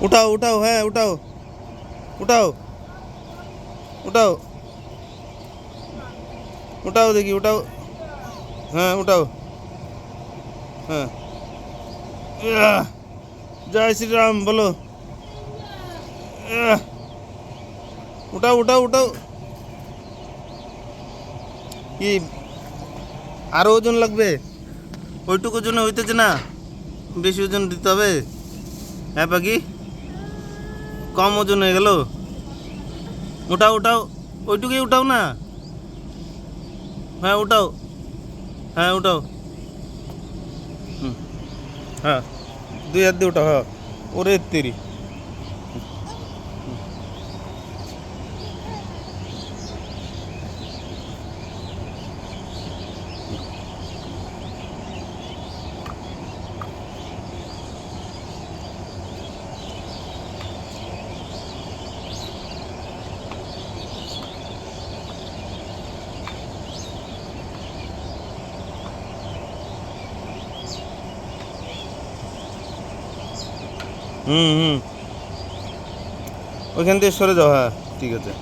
উঠাও উঠাও, হ্যাঁ উঠাও উঠাও উঠাও উঠাও দেখি, উঠাও, হ্যাঁ উঠাও, হ্যাঁ। ইয়াহ! জয় শ্রীরাম বলো। ইয়াহ! উঠাও উঠাও উঠাও। কি আরো ওজন লাগবে? ওইটুকু ওজনে হইতেছে না, বেশি ওজন দিতে হবে। হ্যাঁ পাখি, কম ওজন হয়ে গেল। উঠাও উঠাও, ওইটুকুই উঠাও না। হ্যাঁ উঠাও, হ্যাঁ উঠাও। হুম, হ্যাঁ, 2 হাত দিয়ে উঠাও, হ্যাঁ। ওরে তেরি। হুম হুম, ওইখান থেকে সরে যাও, হ্যাঁ ঠিক আছে।